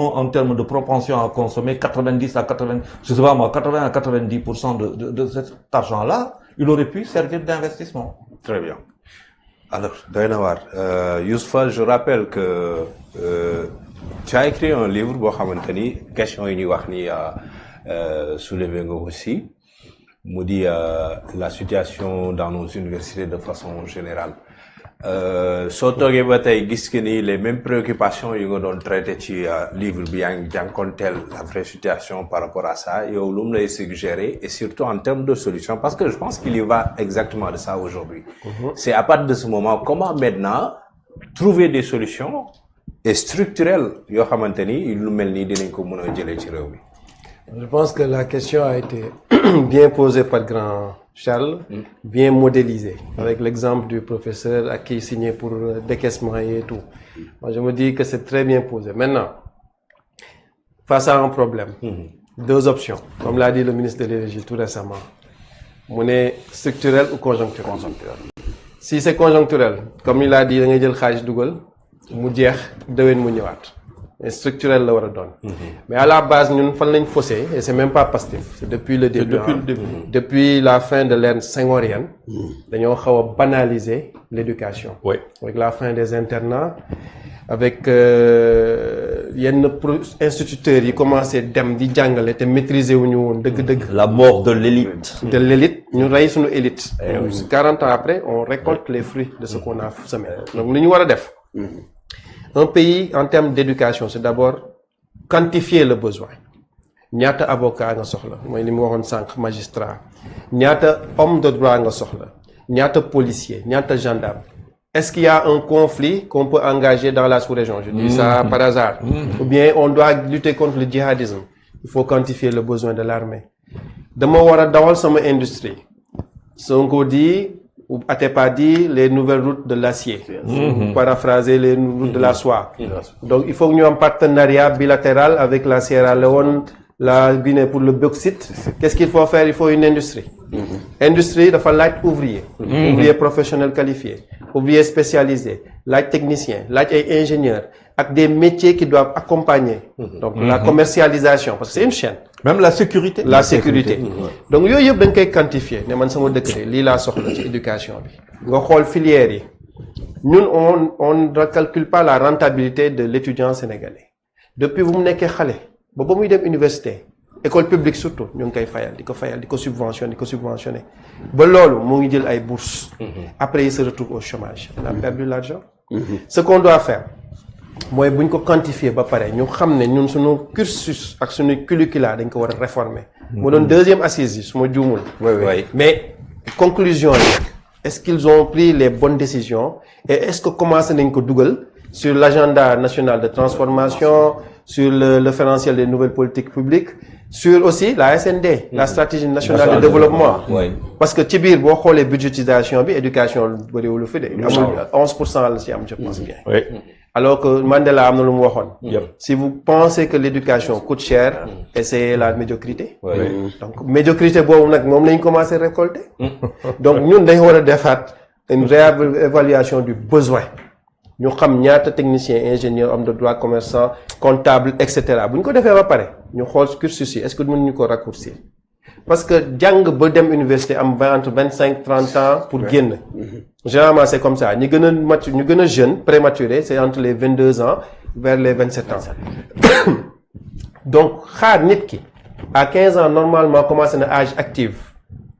en termes de propension à consommer 90 à 80, je sais pas moi, 80 à 90% de cet argent-là, il aurait pu servir d'investissement. Très bien. Alors, Dainawar, Yousfa, je rappelle que tu as écrit un livre, Bohamantani, question Uniwahni a soulevé aussi, nous dit la situation dans nos universités de façon générale. Surtout les mêmes préoccupations ils ont traité dans livre bien la vraie situation par rapport à ça et au long suggéré et surtout en termes de solutions parce que je pense qu'il y va exactement de ça aujourd'hui. C'est à partir de ce moment comment maintenant trouver des solutions et structurelles yo xamanteni lu melni dinañ ko mëna jëlé ci réew mi. Je pense que la question a été bien posée par grand Charles, bien modélisée, avec l'exemple du professeur à qui il signait pour décaissement et tout. Moi, je me dis que c'est très bien posé. Maintenant, face à un problème, deux options, comme l'a dit le ministre de l'Énergie tout récemment. Monnaie structurelle ou conjoncturelle. Si c'est conjoncturel, comme il a dit, il y a le khaj dougal, moudier, dewen mouniwat. Et structurel la wara donne. Mais à la base nous fan lañ fossé et c'est même pas Pastef, c'est depuis le début. Depuis la fin de l'ère senghorienne, dañoo xawa banaliser l'éducation. Oui. Avec la fin des internats, avec yenn instituteurs yi commencé dem di jàngale te maîtriser wuñu woon dëgg-dëgg. La mort de l'élite. De l'élite, ñu rey suñu élite. 40 ans après, on récolte les fruits de ce qu'on a semé. Donc li ñu wara def. Un pays, en termes d'éducation, c'est d'abord quantifier le besoin. Ñaata avocat nga soxla, moy li mu waxone sank magistrat. Ñaata homme de droit nga soxla. Ñaata policier, ñaata gendarme. Est-ce qu'il y a un conflit qu'on peut engager dans la sous-région? Je dis ça par hasard. Ou bien on doit lutter contre le djihadisme. Il faut quantifier le besoin de l'armée. Dama wara dawal sama industrie. Sonko dit ou Atepa dit les nouvelles routes de l'acier, paraphraser les routes de la soie. Donc il faut que nous ayons un partenariat bilatéral avec la Sierra Leone, la Guinée pour le bauxite. Qu'est-ce qu'il faut faire? Il faut une industrie. Industrie, il faut l'être ouvrier, ouvrier professionnel qualifié, ouvrier spécialisé, l'être technicien, l'être ingénieur, avec des métiers qui doivent accompagner. Donc la commercialisation, parce que c'est une chaîne. Même la sécurité. La sécurité. Donc yoy yeb dañ koy quantifier né man sama décret li la soxla ci éducation bi. Nga xol filière yi. Ñun on ne calcule pas la rentabilité de l'étudiant sénégalais. Depuis bu mu nekké xalé ba muy dem université, école publique surtout ñu ngi koy fayal diko subventionner. Ba lolu mo ngi jël ay bourses. Après il se retrouve au chômage. On a perdu l'argent. Ce qu'on doit faire moy buñ ko quantifier ba paré ñu xamné ñun suñu cursus ak suñu curricula dañ ko wara réformer. Mo don deuxième assise suma djumul. Oui. Mais conclusion est-ce qu'ils ont pris les bonnes décisions et est-ce que commencé nañ ko dougal sur l'agenda national de transformation, sur le référentiel des nouvelles politiques publiques, sur aussi la SND, la stratégie nationale de développement. Parce que ci bir bo xolé budgétisation bi éducation bari wulu fi dé 11% la ci am je pense bien. Oui. Alors que Mandela a dit lu mu waxone. Si vous pensez que l'éducation coûte cher, essayez la médiocrité. Donc médiocrité bobu nak mom lañ commencé récolter. Donc ñun dañ wara défat une réévaluation du besoin. Ñu xam ñaata technicien, ingénieur, homme de droit, commerçant, comptable, etc. buñ ko défé ba paré, ñu xol cursus est-ce que mën ñu ko raccourcir? Parce que jang ba dem université am entre 25 30 ans pour génn. Généralement c'est comme ça. Ñu gëna jeune, prématuré, c'est entre les 22 ans vers les 27 ans. Donc xaar nit ki à 15 ans normalement commencé na âge actif.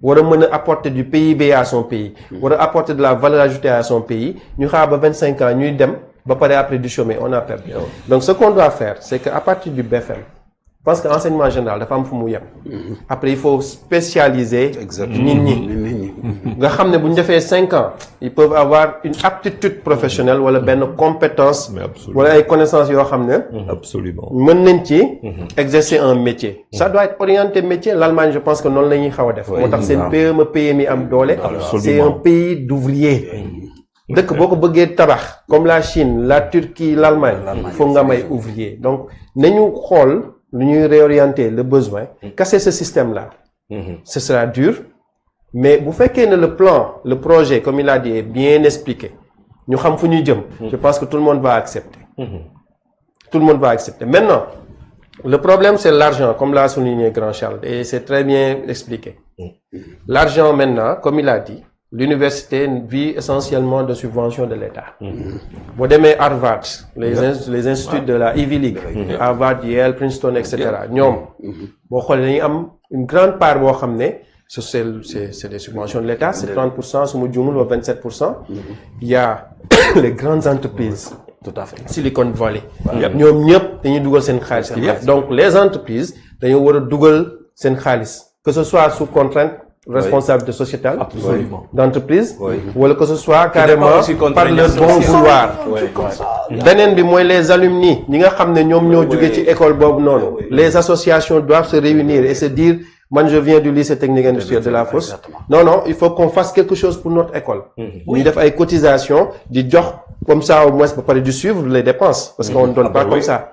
Wara mëna apporter du PIB à son pays, wara apporter de la valeur ajoutée à son pays, ñu xaar ba 25 ans ñuy dem ba paré après du chômer, on a perdu. Donc ce qu'on doit faire, c'est qu'à partir du BFM, parce que l'enseignement général dafa am fu mu yem. Après il faut spécialiser nit ñi. Nga xamné buñ défé 5 ans, ils peuvent avoir une aptitude professionnelle wala ben compétence wala ay connaissances yo xamné absolument mën nañ ci exercer un métier. Ça doit être orienté métier. L'Allemagne je pense que non lañuy xawa def. Motax c'est PME PMI am doolé. C'est un pays d'ouvriers. Dëkk boko bëggé tabax comme la Chine, la Turquie, l'Allemagne, faut nga may ouvrier. Donc nañu xol nous réorienter le besoin, casser ce système-là. Ce sera dur, mais vous faites que le plan, le projet, comme il a dit, est bien expliqué. Nous savons où nous sommes. Je pense que tout le monde va accepter. tout le monde va accepter. Maintenant, le problème, c'est l'argent, comme l'a souligné Grand Charles, et c'est très bien expliqué. L'argent, maintenant, comme il a dit, l'université vit essentiellement de subventions de l'État. Vous demee Harvard, les instituts de la Ivy League, Harvard, Yale, Princeton, etc. ñoom boo xoolee dañuy am une grande part boo xam ne c'est des subventions de l'État, c'est 30%, su ma juumul ba 27%. Il y a les grandes entreprises. Tout à fait. Silicon Valley. ñoom ñëpp dañuy dugal seen xaalis. Donc les entreprises dañoo war a dugal seen xaalis, que ce soit sous contrainte responsabilité sociétale d'entreprise, wala que ce soit carrément par le bon vouloir. beneen bi mooy les alumni ñi nga xam ne ñoom ñoo jóge ci école boobu noonu. Les associations doivent se réunir et se dire man je viens du lycée technique industriel de la Fosse. Non, il faut qu'on fasse quelque chose pour notre école. ñu def ay cotisations di jox comme ça au moins ba pare di suivre les dépenses parce qu'on ne donne pas comme ça.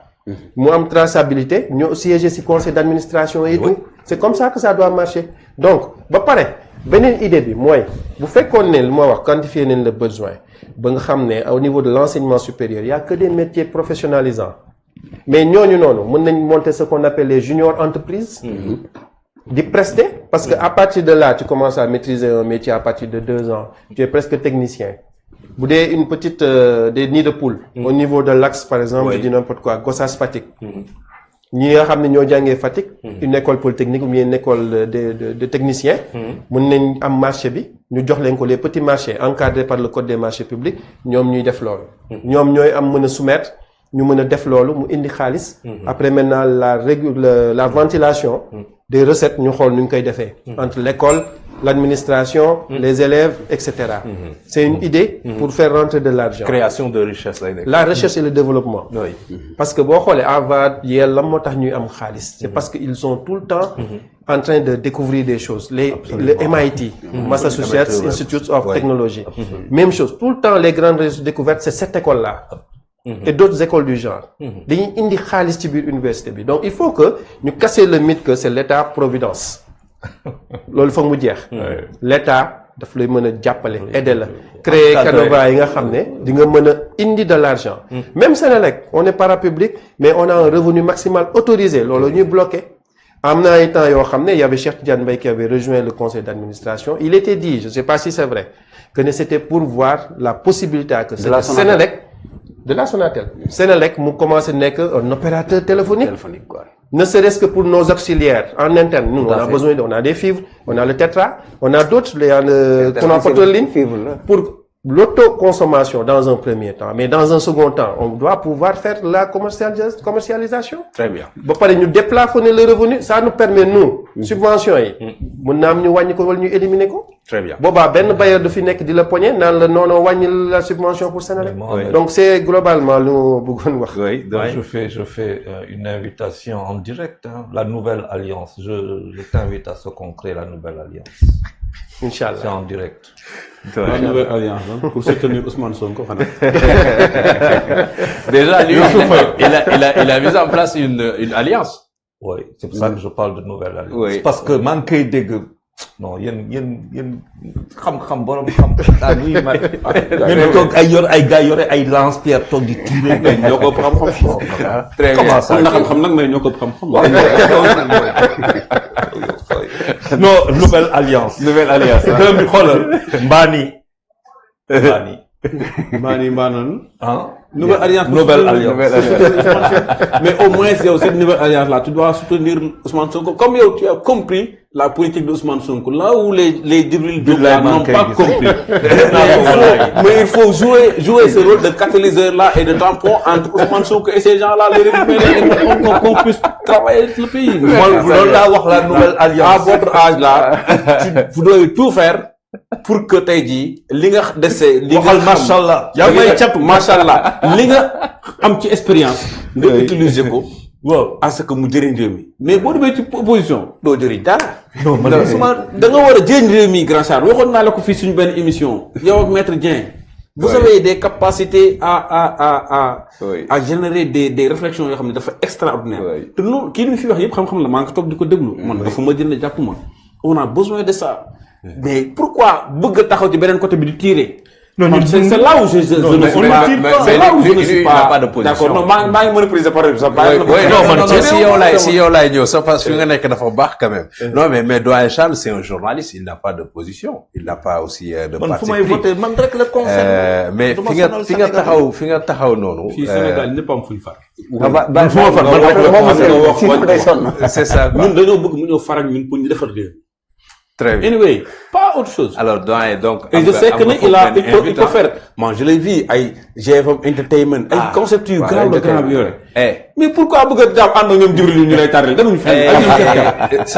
mu am traçabilité ñu siéger ci conseil d'administration et tout. C'est comme ça que ça doit marcher. Donc ba pare beneen idée bi mooy bu fekkoon ne lu ma wax quantifier nañ le besoin ba nga xam ne au niveau de l'enseignement supérieur il y a que des métiers professionnalisants mais ñooñu noonu mën nañ monter ce qu'on appelle les junior entreprises. di prester parce que à partir de là tu commences à maîtriser un métier à partir de 2 ans tu es presque technicien. bu dee une petite des nids de poule. Au niveau de l'axe par exemple je dis n'importe quoi Gossas Fatick. ñi nga xam ne ñoo jàngee Fatick. une école polytechnique ou bien une école de technicien. mën nañ am marché bi ñu jox leen ko les petits marchés encadrés par le code des marchés publics ñoom ñuy def loolu. ñoom ñooy am mën a soumettre ñu mën a def loolu mu indi xaalis. après maintenant la ventilation. des recettes ñu xool nu ñu koy defee. entre l'école l'administration, les élèves, etc. C'est une idée pour faire rentrer de l'argent. Création de richesse. La recherche et le développement. Oui. Parce que bon, les Harvard, Yale, la moo tax ñuy am xaalis. C'est parce qu'ils sont tout le temps en train de découvrir des choses. Le MIT, Massachusetts Institute of Technology. Même chose. Tout le temps, les grandes découvertes, c'est cette école-là. Et d'autres écoles du genre. Dañuy indi xaalis ci biir université bi. Donc il faut que ñu casser le mythe que c'est l'État-providence. loolu foog mu jeex. L'État daf lay mën a jàppale aider la créer canevas yi nga xam ne di nga mën a indi de l'argent. Même Sénélec on est parapublic mais on a un revenu maximal autorisé loolu ñuy bloqué. am na ay temps yoo xam ne il y avait Cheikh Tidiane Mbaye qui avait rejoint le conseil d'administration il était dit je sais pas si c'est vrai que c'était pour voir la possibilité que Sénélec de la Sonatel. Sénélec mu commencé nekk un opérateur téléphonique. Ne serait-ce que pour nos auxiliaires en interne. Nous, on a besoin on a des fibres, on a le tétra, on a d'autres, il y a le transporteur ligne pour l'autoconsommation dans un premier temps. Mais dans un second temps, on doit pouvoir faire la commercialisation. Très bien. Ba pare ñu déplafonner le revenu, ça nous permet nous subventions yi mën na am ñu wàññi ko wala ñu éliminer ko. Très bien. Boobaa benn bailleur du fi nekk di la poñe naan la non wàññi la subvention pour Sénélec. Donc c'est globalement lu ma bëggoon wax. Oui, donc je fais une invitation en direct, hein. La nouvelle alliance. Je t'invite à ce qu'on crée la nouvelle alliance. Inch'Allah. C'est en direct. La nouvelle alliance pour soutenir Ousmane Sonko. Déjà, lui, il a mis en place une alliance. Oui, c'est pour ça que je parle de nouvelle alliance. Oui. Parce que man kay dégg non yéen xam borom xam oui ma ngeen toog ay yor ay gars yore ay lance-pierre toog di tirer ñoo ko xam-xam. Très bien. Comment ça? am na xam-xam nag mais ñoo ko xam-xam. Non, nouvelle alliance. Nouvelle alliance. Deuxième bi xoolal Mbani. Mbaanan. Hein? Nouvelle alliance. Mais au moins, cette nouvelle alliance-là, tu dois soutenir Ousmane Sonko. Comme tu as compris la politique d'Ousmane Sonko, là où les Djibril Diop n'ont pas compris. Mais il faut jouer ce rôle de catalyseur-là et de tampon entre Ousmane Sonko et ces gens-là, les récupérer, qu'on puisse travailler le pays. Loolu laa wax la nouvelle alliance. À votre âge-là, vous devez tout faire pour que tey jii li nga dese. li nga waxal machallah. yaa may cap machallah li nga am ci expérience. nga utiliser ko. waaw à ce que mu jëriñ réew mi. mais boo demee ci opposition doo jëriñ dara. non man da nga war a jëriñ réew mi grand Charles waxoon naa la ko fii suñu benn émission. yow ak maître Dieng. vous avez des capacités à générer des réflexions yoo xam ne dafa extraordinaire. te loolu kii li fi wax yëpp xam-xam la maa ngi toog di ko déglu. man dafa ma jënd jàpp ma. on a besoin de ça. mais pourquoi bëgg taxaw ci beneen côté bi di tirer. Non, c'est là où je ne suis pas. C'est là où je ne suis pas. de position. D'accord, non, maa ngi mën a prise par exemple. si yow laay ñëw ça parce que fi nga nekk dafa baax quand même. Non mais Doyen Charles c'est un journaliste, il n'a pas de position, il n'a pas aussi de parti pris. Man fu may voter man rek la concerne. mais fi nga taxaw noonu. fii Sénégal ñëpp am fuy far. C'est ça quoi. ñun dañoo bëgg mu ñëw far ak ñun pour ñu defar réew. Très bien. Anyway, pas autre chose. Alors Doyen donc. Et je sais que il peut faire. Moi je l'ai vu ay GFM Entertainment ay concept yu grave le grand yore. Mais pourquoi bëgg a jàpp ànd ak ñoom Djibril ñu lay tardé demuñu fenn.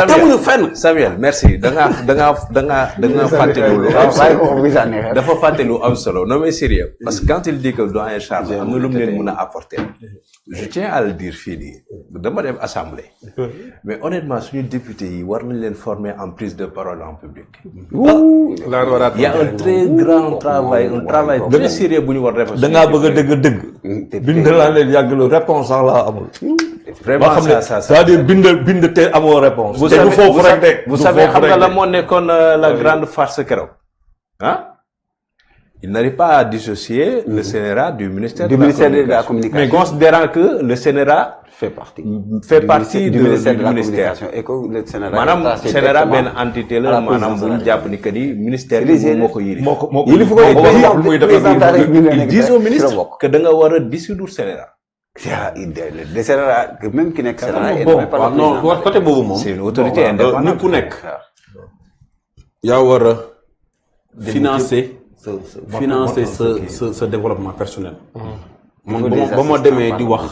demuñu fenn. Samuel merci da nga fàtte lu dafa fàtte lu am solo non mais sérieux parce que quand il dit que Doyen Charles am na lu mu leen mën a apporter je tiens à le dire fii nii dama dem assemblée mais honnêtement suñu député yi war nañ leen former en prise de parole en public. Il y a un très grand travail très sérieux bu ñu war def. da ngaa bëgg a dëgg. bind laa leen yàggalu réponse sax laa amul. vraiment ça c'est-à-dire bind te amoo réponse. vous savez xam nga la moo nekkoon la grande farce keroog ah. Il n'arrive pas à dissocier le CNRA du ministère de la Communication. Mais considérant que le CNRA fait partie du ministère de la Communication et que le CNRA maanaam CNRA benn entité la maanaam bu ñu jàpp ni que ni ministère bi moo ko yilif. Ils disent au ministre que da nga war a dissoudre CNRA. le CNRA même ki nekk CNRA non côté boobu moom. C'est une autorité indépendante. nit ku nekk. yaa war a financer ce développement personnel. ba ma demee di wax.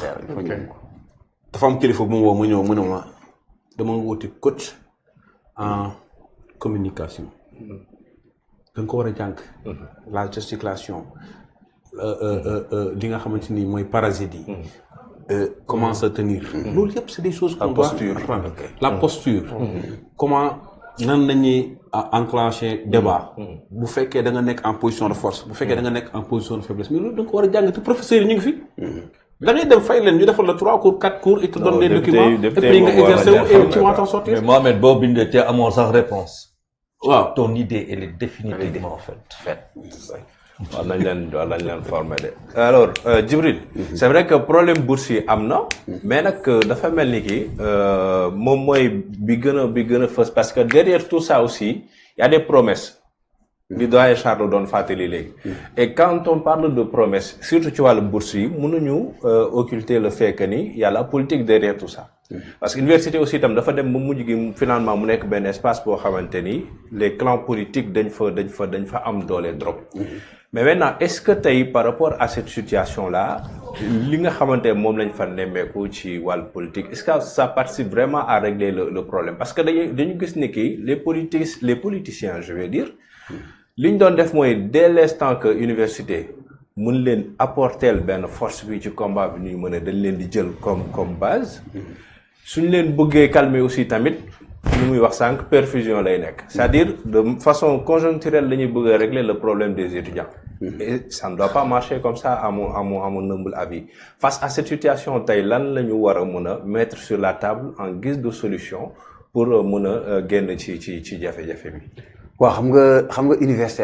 dafa am kilifa bu mu woo mu ñëw mu ne ma dama wuti coach en communication. da nga ko war a jàng. la gesticulation. li nga xamante ni mooy parasite yi. comment se tenir. loolu yëpp c'est des choses qu'on doit apprendre. La posture. Comment nan nañuy enclencher débat. bu fekkee da nga nekk en position de force bu fekkee da nga nekk en position de faiblesse mais loolu da nga ko war a jàng te professeurs yi ñu ngi fi. da ngay dem fay leen ñu defal la 3 cours 4 cours et te donne les documents et puis nga exercer wu et tu vas t'en sortir. mais Mohamed boo bindee te amoo sax réponse. waaw ton idée elle est définitivement faite. war nañ leen former de. alors Djibril. c'est vrai que problème bourse yi am na. mais nag dafa mel ni ki moom mooy bi gën a fës parce que derrière tout ça aussi il y a des promesses. li Doyen Charles doon fàttali léegi. et quand on parle de promesses surtout ci wàllu bourse yi mënuñu occulter le fait que ni y a la politique derrière tout ça. parce que université aussi itam dafa dem ba mujj gi finalement mu nekk benn espace boo xamante ni les clans politiques dañ fa am doole trop. mais maintenant est-ce que tey par rapport à cette situation là li nga xamante moom lañ fa nemmeeku ci wàllu politique est-ce que ça participe vraiment à régler le problème parce que dañu gis ni ki les politiciens je vais dire li ñu doon def mooy dès l'instant que université mun leen apporter benn force bi ci combat bi ñuy mën a dañ leen di jël comme base suñ leen bëggee calmer aussi tamit lu muy wax sànq perfusion lay nekk c'est-à-dire de façon conjoncturelle la ñuy bëgg a régler le problème des étudiants et ça ne doit pas marcher comme ça à mon humble avis face à cette situation tey lan la ñu war a mën a mettre sur la table en guise de solution pour mën a génn ci jafe-jafe bi. waaw xam nga université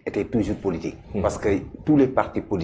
était toujours politique. parce que tous les partis politiques